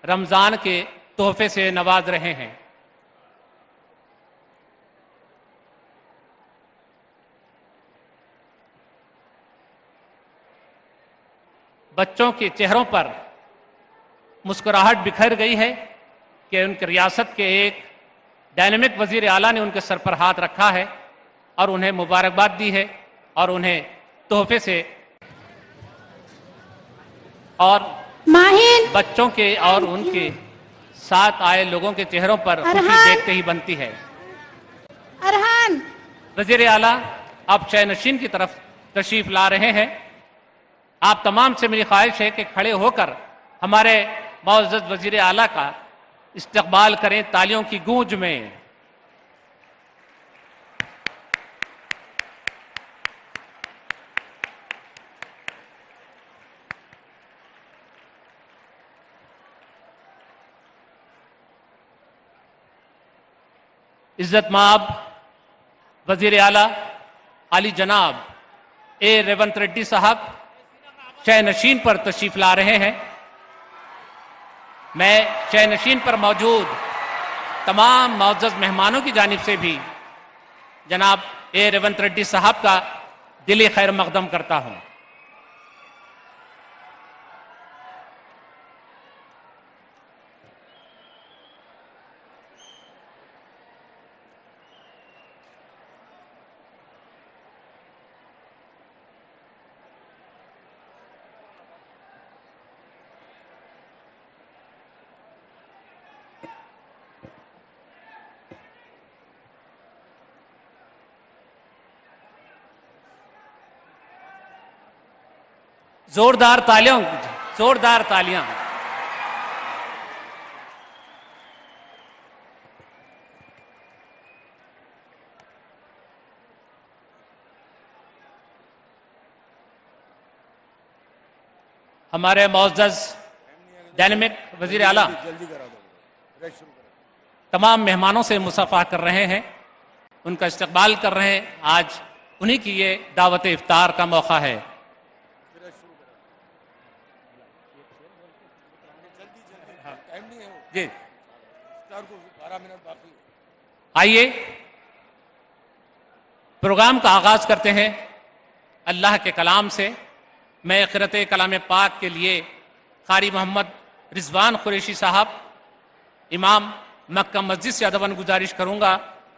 रमज़ान के तोहफे से नवाज रहे हैं। बच्चों के चेहरों पर मुस्कुराहट बिखर गई है कि उनकी रियासत के एक डायनेमिक वजीर आला ने उनके सर पर हाथ रखा है और उन्हें मुबारकबाद दी है और उन्हें तोहफे से और माहिन बच्चों के और उनके साथ आए लोगों के चेहरों पर खुशी देखते ही बनती है। अरहान वजीर आला आप शयनशीन की तरफ तशरीफ ला रहे हैं। आप तमाम से मेरी ख्वाहिश है कि खड़े होकर हमारे मुअज़्ज़ज़ वजीर आला का इस्तकबाल करें तालियों की गूंज में। इज्जत माब वजीर आला आली जनाब ए रेवंत रेड्डी साहब शयनशीन पर तशरीफ ला रहे हैं। मैं शयनशीन पर मौजूद तमाम मुअज़्ज़ज़ मेहमानों की जानिब से भी जनाब ए रेवंत रेड्डी साहब का दिली खैर मकदम करता हूं। जोरदार तालियां, जोरदार तालियां। हमारे मुअज़्ज़ज़ डायनेमिक वजीर आला तमाम मेहमानों से मुसाफा कर रहे हैं, उनका इस्तकबाल कर रहे हैं। आज उन्हीं की ये दावत इफ्तार का मौका है। जी आइए प्रोग्राम का आगाज करते हैं अल्लाह के कलाम से। मैं क़िरात कलाम पाक के लिए कारी मोहम्मद रिजवान कुरैशी साहब इमाम मक्का मस्जिद से अदबन गुजारिश करूंगा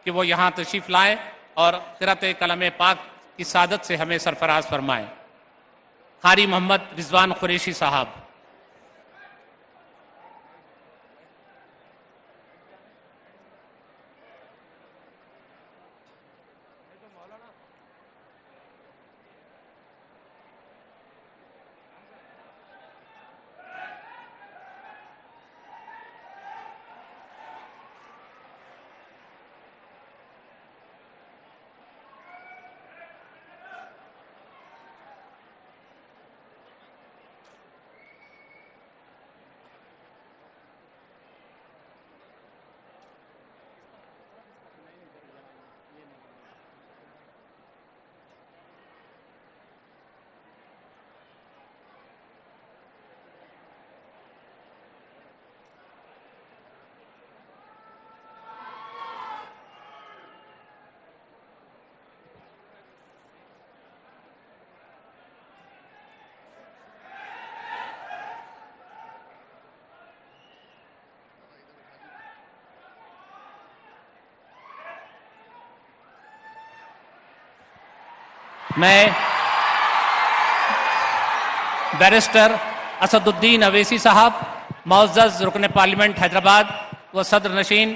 कि वो यहाँ तशरीफ़ लाएं और क़िरात कलाम पाक की सादत से हमें सरफराज फरमाएं। कारी मोहम्मद रिजवान कुरैशी साहब। मैं बैरिस्टर असदुद्दीन अवैसी साहब मुअज़्ज़ज़ रुकन पार्लियामेंट हैदराबाद व सदर नशीन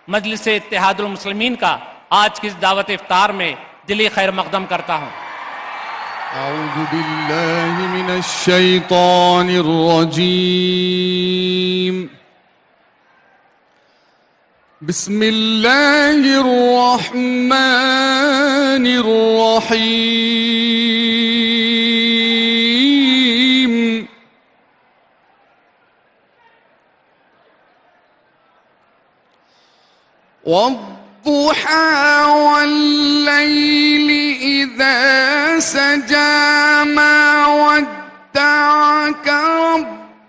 मजलिस इत्तेहादुल मुस्लिमीन का आज की इस दावत इफ्तार में दिली खैर मकदम करता हूँ। अऊज़ु बिल्लाहि मिनश शैतानिर रजीम। बिस्मिल्लाहिर रहमानिर रहीम। वद्दुहा वल्लैलि इज़ा सजा मा वद्दअक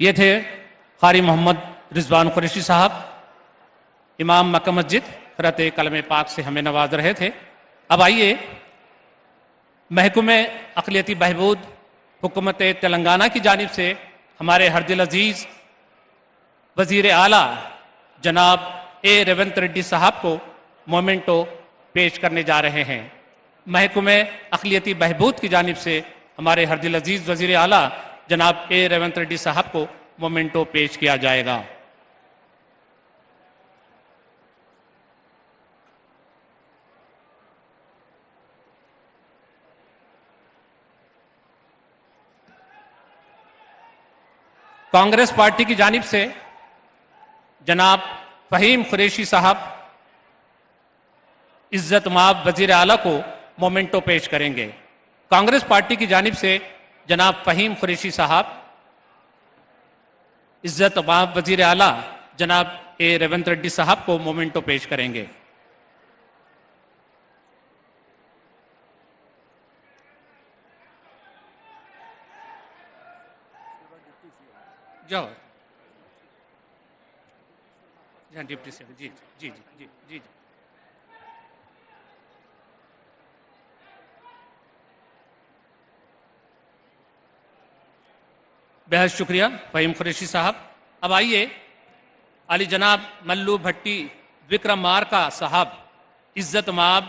ये थे कारी मोहम्मद रिजवान कुरैशी साहब, इमाम मक्का मस्जिद, क़िरात कलम पाक से हमें नवाज रहे थे। अब आइए महकमे अक़लियती बहबूद हुकूमत तेलंगाना की जानिब से हमारे हरदिल अजीज़ वज़ीर आला जनाब ए रेवंत रेड्डी साहब को मोमेंटो पेश करने जा रहे हैं। महकमे अक़लियती बहबूद की जानिब से हमारे हरदिल अजीज़ वज़ीर आला जनाब ए रेवंत रेड्डी साहब को मोमेंटो पेश किया जाएगा। कांग्रेस पार्टी की जानिब से जनाब फ़हीम कुरैशी साहब इज्जत माब वज़ीर आला को मोमेंटो पेश करेंगे। कांग्रेस पार्टी की जानिब से जनाब फ़हीम कुरैशी साहब इज्जत माब वज़ीर आला जनाब ए रेवंत रेड्डी साहब को मोमेंटो पेश करेंगे। जाओ डिप्टी सीएम जी जी जी जी जी। बेहद शुक्रिया फ़हीम कुरैशी साहब। अब आइए अली जनाब मल्लू भट्टी विक्रम मारका साहब इज्जत माब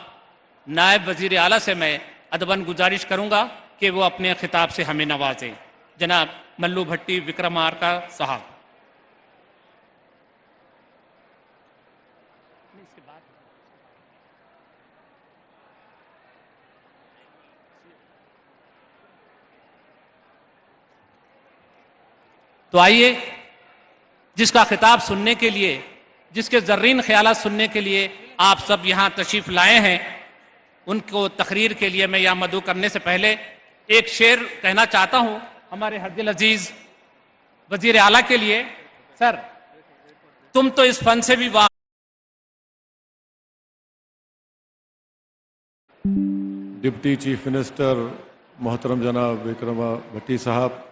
नायब वज़ीर आला से मैं अदबन गुजारिश करूंगा कि वो अपने खिताब से हमें नवाजें। जनाब मल्लू भट्टी विक्रम मारका साहब। तो आइए जिसका खिताब सुनने के लिए, जिसके ज़र्रीन ख्यालात सुनने के लिए आप सब यहाँ तशरीफ़ लाए हैं, उनको तकरीर के लिए मैं यहाँ मदऊ करने से पहले एक शेर कहना चाहता हूँ हमारे हरदिल अजीज़ वज़ीर आला के लिए। सर, तुम तो इस फन से भी डिप्टी चीफ मिनिस्टर मोहतरम जनाब विक्रम भट्टी साहब,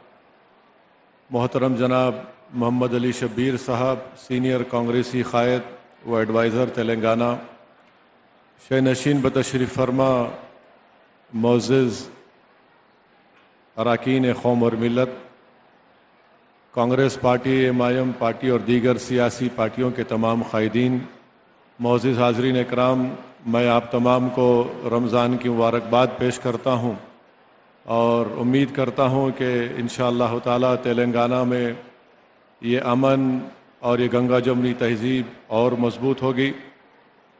मोहतरम जनाब मोहम्मद अली शब्बीर साहब सीनियर कांग्रेसी क़ायद व एडवाइज़र तेलंगाना, शहनशीन बतशरीफ़ फरमा मोअज़्ज़ज़ अरकान कौम और मिलत, कांग्रेस पार्टी, एमआईएम पार्टी और दीगर सियासी पार्टियों के तमाम क़ायदीन, मोअज़्ज़ज़ हाज़रीन इकराम, मैं आप तमाम को रमज़ान की मुबारकबाद पेश करता हूँ और उम्मीद करता हूँ कि इंशाअल्लाह ताला तेलंगाना में ये अमन और ये गंगा जमनी तहज़ीब और मज़बूत होगी।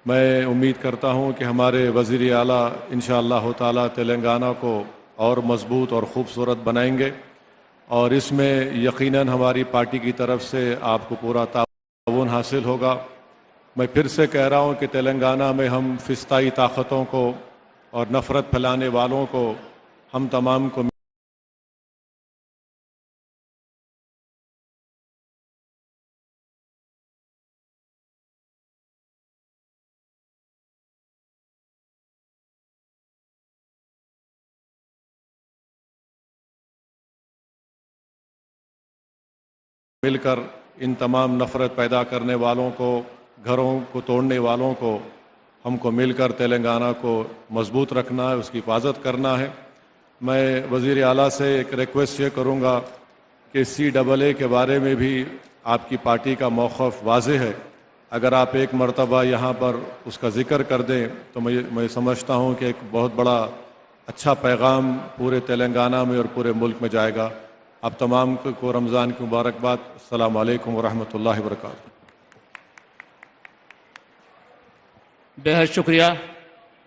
मैं उम्मीद करता हूँ कि हमारे वज़ीर आला इंशाअल्लाह ताला तेलंगाना को और मज़बूत और ख़ूबसूरत बनाएंगे और इसमें यकीनन हमारी पार्टी की तरफ से आपको पूरा ताउन हासिल होगा। मैं फिर से कह रहा हूँ कि तेलंगाना में हम फ़िस्ताई ताकतों को और नफ़रत फैलाने वालों को हम तमाम को मिलकर इन तमाम नफ़रत पैदा करने वालों को, घरों को तोड़ने वालों को हमको मिलकर तेलंगाना को मजबूत रखना है, उसकी हिफाजत करना है। मैं वज़ीर आला से एक रिक्वेस्ट ये करूँगा कि CAA के बारे में भी आपकी पार्टी का मौक़िफ़ वाज़ेह है। अगर आप एक मरतबा यहाँ पर उसका ज़िक्र कर दें तो मैं समझता हूँ कि एक बहुत बड़ा अच्छा पैगाम पूरे तेलंगाना में और पूरे मुल्क में जाएगा। आप तमाम को रमज़ान की मुबारकबाद। अस्सलामु अलैकुम वरहमतुल्लाहि वबरकातुहू। बेहद शुक्रिया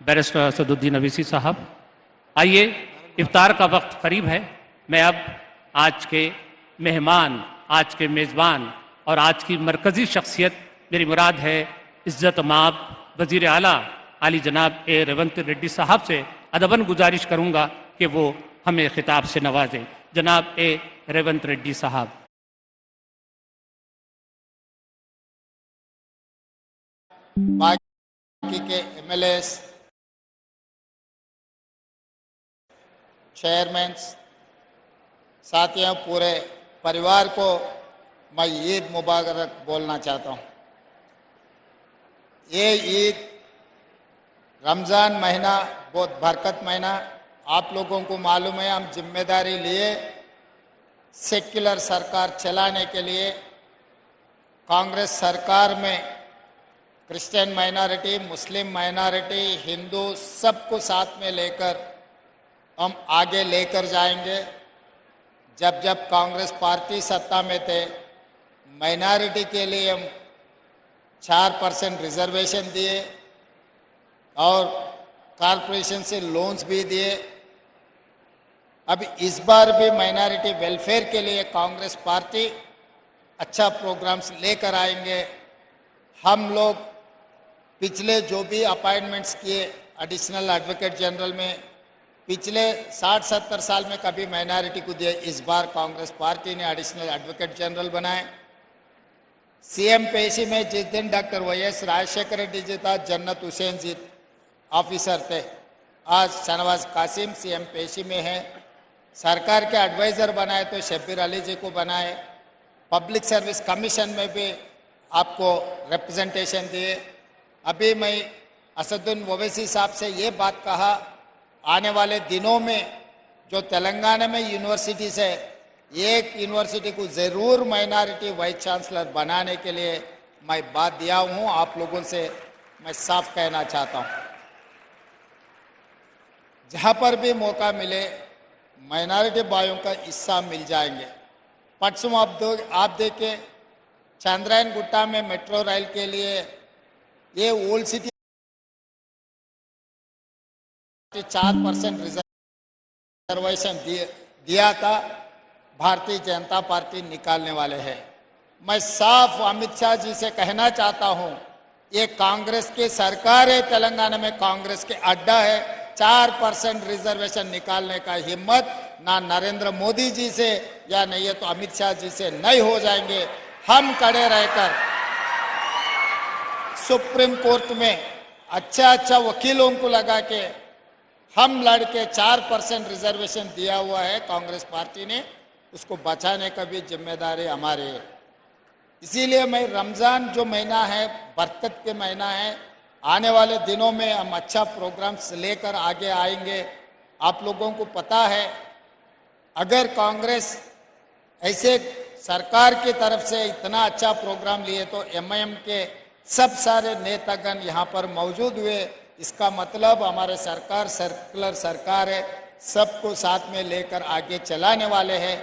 बैरिस्टर असदुद्दीन अवीसी साहब। आइए, इफ्तार का वक्त करीब है। मैं अब आज के मेहमान, आज के मेज़बान और आज की मरकज़ी शख्सियत, मेरी मुराद है इज़्ज़त माब वज़ीर आला आली जनाब ए रेवंत रेड्डी साहब से अदबन गुजारिश करूँगा कि वो हमें खिताब से नवाजें। जनाब ए रेवंत रेड्डी साहब। बाकी के MLAs, चेयरमैन, साथियों, पूरे परिवार को मैं ईद मुबारक बोलना चाहता हूँ। ये ईद रमज़ान महीना बहुत बरकत महीना, आप लोगों को मालूम है। हम जिम्मेदारी लिए सेक्युलर सरकार चलाने के लिए कांग्रेस सरकार में क्रिश्चियन माइनॉरिटी, मुस्लिम माइनॉरिटी, हिंदू सबको साथ में लेकर हम आगे लेकर जाएंगे। जब जब कांग्रेस पार्टी सत्ता में थे, माइनॉरिटी के लिए हम 4% रिजर्वेशन दिए और कॉरपोरेशन से लोन्स भी दिए। अब इस बार भी माइनॉरिटी वेलफेयर के लिए कांग्रेस पार्टी अच्छा प्रोग्राम्स लेकर आएंगे। हम लोग पिछले जो भी अपॉइंटमेंट्स किए एडिशनल एडवोकेट जनरल में, पिछले 60-70 साल में कभी माइनॉरिटी को दिए, इस बार कांग्रेस पार्टी ने एडिशनल एडवोकेट जनरल बनाए। CM पेशी में जिस दिन डॉक्टर YS राजशेखर रेड्डी जी था, जन्नत हुसैन जी ऑफिसर थे। आज शहनवाज कासिम CM पेशी में है। सरकार के एडवाइज़र बनाए तो शब्बीर अली जी को बनाए। पब्लिक सर्विस कमीशन में भी आपको रिप्रेजेंटेशन दिए। अभी मैं असदुद्दीन ओवैसी साहब से ये बात कहा, आने वाले दिनों में जो तेलंगाना में यूनिवर्सिटीज़ है, एक यूनिवर्सिटी को ज़रूर माइनॉरिटी वाइस चांसलर बनाने के लिए मैं बात दिया हूँ। आप लोगों से मैं साफ कहना चाहता हूँ, जहाँ पर भी मौका मिले माइनॉरिटी भाइयों का हिस्सा मिल जाएंगे। परसों आप देखें, चंद्रायन गुट्टा में मेट्रो रेल के लिए ये ओल्ड सिटी 4% रिजर्वेशन दिया था, भारतीय जनता पार्टी निकालने वाले हैं। मैं साफ अमित शाह जी से कहना चाहता हूं, ये कांग्रेस की सरकार है, तेलंगाना में कांग्रेस के अड्डा है। 4% रिजर्वेशन निकालने का हिम्मत ना नरेंद्र मोदी जी से या नहीं है तो अमित शाह जी से नहीं हो जाएंगे। हम खड़े रहकर सुप्रीम कोर्ट में अच्छा वकीलों को लगा के हम लड़के 4% रिजर्वेशन दिया हुआ है कांग्रेस पार्टी ने, उसको बचाने का भी जिम्मेदारी हमारी है। इसीलिए मैं रमज़ान जो महीना है, बरकत के महीना है, आने वाले दिनों में हम अच्छा प्रोग्राम्स लेकर आगे आएंगे। आप लोगों को पता है, अगर कांग्रेस ऐसे सरकार की तरफ से इतना अच्छा प्रोग्राम लिए तो MIM के सब सारे नेतागण यहाँ पर मौजूद हुए। इसका मतलब हमारे सरकार सर्कुलर सरकार है, सबको साथ में लेकर आगे चलाने वाले हैं।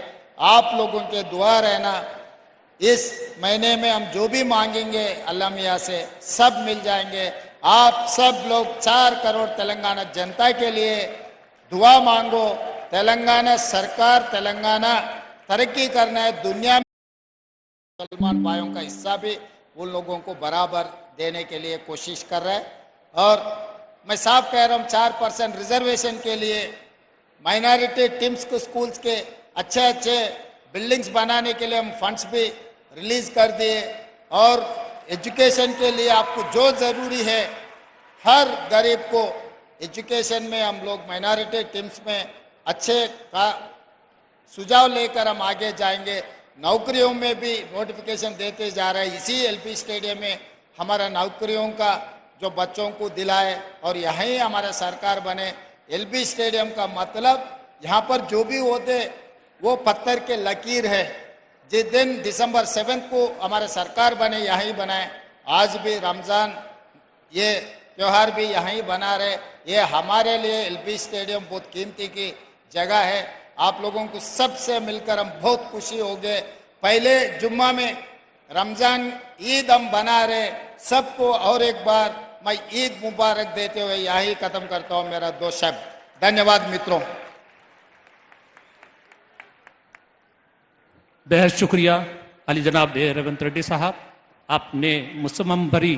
आप लोगों के दुआ रहना, इस महीने में हम जो भी मांगेंगे अल्लाह मियाँ से सब मिल जाएंगे। आप सब लोग 4 करोड़ तेलंगाना जनता के लिए दुआ मांगो। तेलंगाना सरकार, तेलंगाना तरक्की करना है, दुनिया में मुसलमान भाइयों का हिस्सा भी उन लोगों को बराबर देने के लिए कोशिश कर रहा है। और मैं साफ कह रहा हूँ, 4% रिजर्वेशन के लिए माइनॉरिटी टीम्स को स्कूल्स के अच्छे बिल्डिंग्स बनाने के लिए हम फंड्स भी रिलीज कर दिए। और एजुकेशन के लिए आपको जो ज़रूरी है, हर गरीब को एजुकेशन में हम लोग माइनॉरिटी टीम्स में अच्छे का सुझाव लेकर हम आगे जाएंगे। नौकरियों में भी नोटिफिकेशन देते जा रहे हैं। इसी एलपी स्टेडियम में हमारा नौकरियों का जो बच्चों को दिलाए और यहीं हमारा सरकार बने। एलपी स्टेडियम का मतलब यहाँ पर जो भी होते वो पत्थर के लकीर है। जिस दिन दिसंबर 7 को हमारा सरकार बने यहीं बनाए। आज भी रमज़ान ये त्यौहार भी यहीं बना रहे। ये हमारे लिए एलपी स्टेडियम बहुत कीमती की जगह है। आप लोगों को सबसे मिलकर हम बहुत खुशी हो गए। पहले जुम्मा में रमज़ान ईद हम बना रहे सबको। और एक बार मैं ईद मुबारक देते हुए यही खत्म करता हूँ मेरा 2 शब्द। धन्यवाद मित्रों। बेहद शुक्रिया अली जनाब रेवंत रेड्डी साहब, आपने मुसम्मम भरी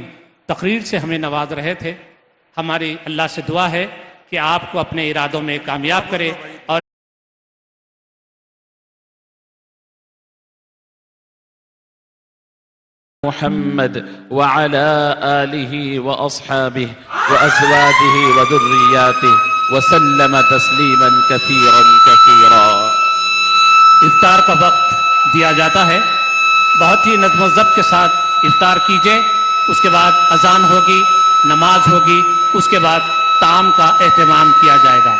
तकरीर से हमें नवाज रहे थे। हमारी अल्लाह से दुआ है कि आपको अपने इरादों में कामयाब करे और मुहम्मद व अला आलिहि व अस्हाबिहि व अज़वाजिहि व दुर्रियातिहि व सल्लम तस्लीमन कसीरन कसीरा। इफ्तार का वक्त दिया जाता है। बहुत ही नज़्म व ज़ब्त के साथ इफ्तार कीजिए। उसके बाद अजान होगी, नमाज होगी, उसके बाद ताम का एहतमाम किया जाएगा।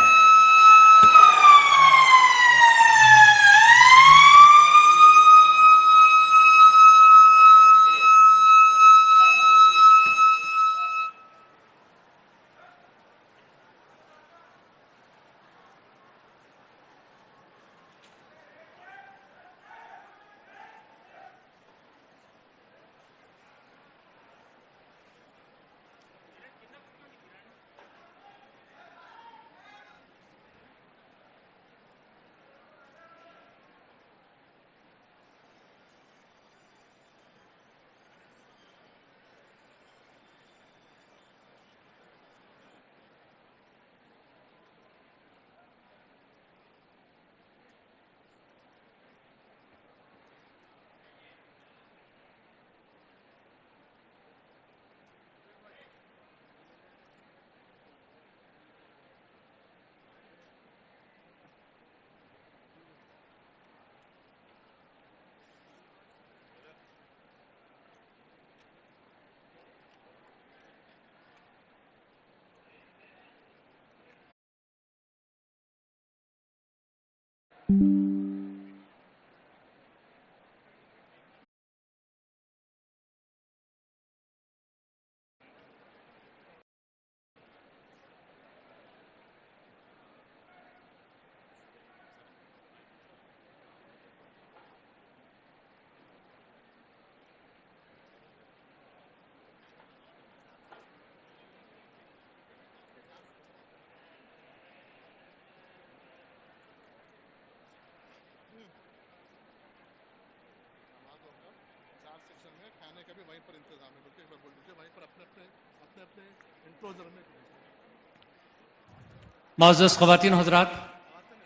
मौजूद ख़वातीन हज़रात,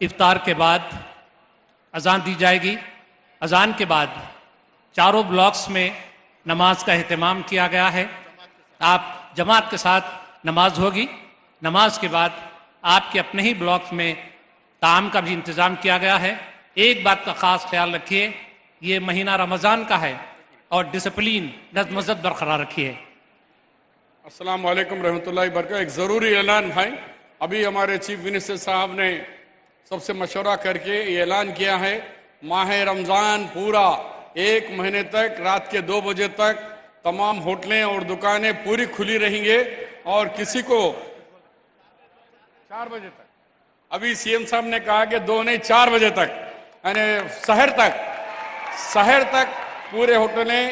इफ्तार के बाद अजान दी जाएगी। अजान के बाद चारों ब्लॉक्स में नमाज का एहतमाम किया गया है। आप जमात के साथ नमाज होगी। नमाज के बाद आपके अपने ही ब्लॉक्स में ताम का भी इंतज़ाम किया गया है। एक बात का ख़ास ख्याल रखिए, ये महीना रमज़ान का है और डिसिप्लिन नज़्म व ज़ब्त बरकरार रखिए। अस्सलाम वालेकुम रहमतुल्लाहि व बरकातहू। एक ज़रूरी ऐलान भाई, अभी हमारे चीफ मिनिस्टर साहब ने सबसे मशवरा करके ये ऐलान किया है, माह रमज़ान पूरा 1 महीने तक रात के 2 बजे तक तमाम होटलें और दुकानें पूरी खुली रहेंगे और किसी को 4 बजे तक, अभी सीएम साहब ने कहा कि 2 नहीं 4 बजे तक, यानी शहर तक पूरे होटलें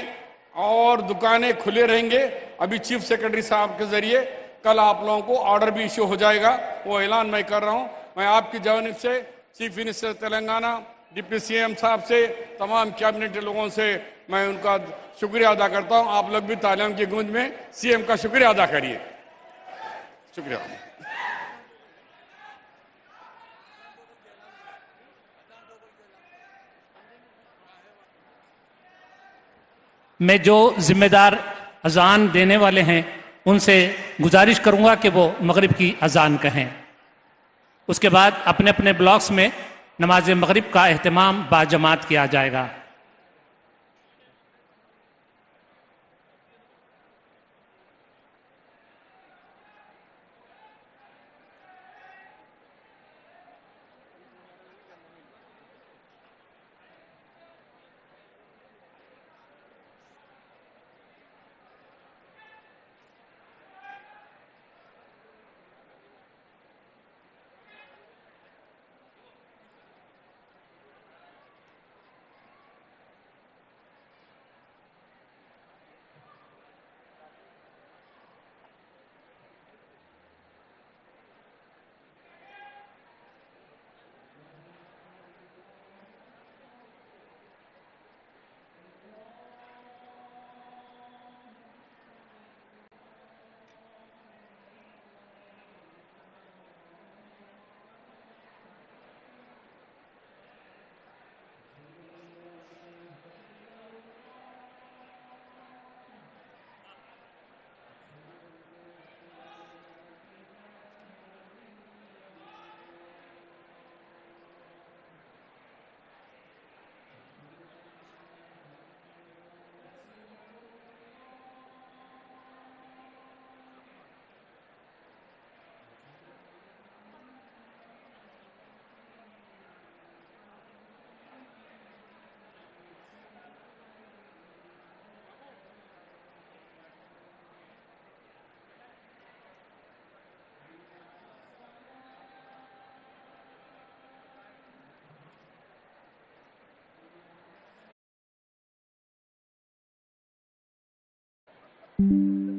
और दुकानें खुले रहेंगे। अभी चीफ सेक्रेटरी साहब के जरिए कल आप लोगों को ऑर्डर भी इश्यू हो जाएगा, वो ऐलान मैं कर रहा हूं। मैं आपकी जानिब से chief minister Telangana, deputy CM साहब से, तमाम कैबिनेट के लोगों से मैं उनका शुक्रिया अदा करता हूं। आप लोग भी तालियों की गूंज में सीएम का शुक्रिया अदा करिए। शुक्रिया। मैं जो जिम्मेदार अजान देने वाले हैं उनसे गुजारिश करूंगा कि वो मगरिब की अजान कहें। उसके बाद अपने अपने ब्लॉक्स में नमाज मगरिब का एहतमाम बाजमात किया जाएगा। है।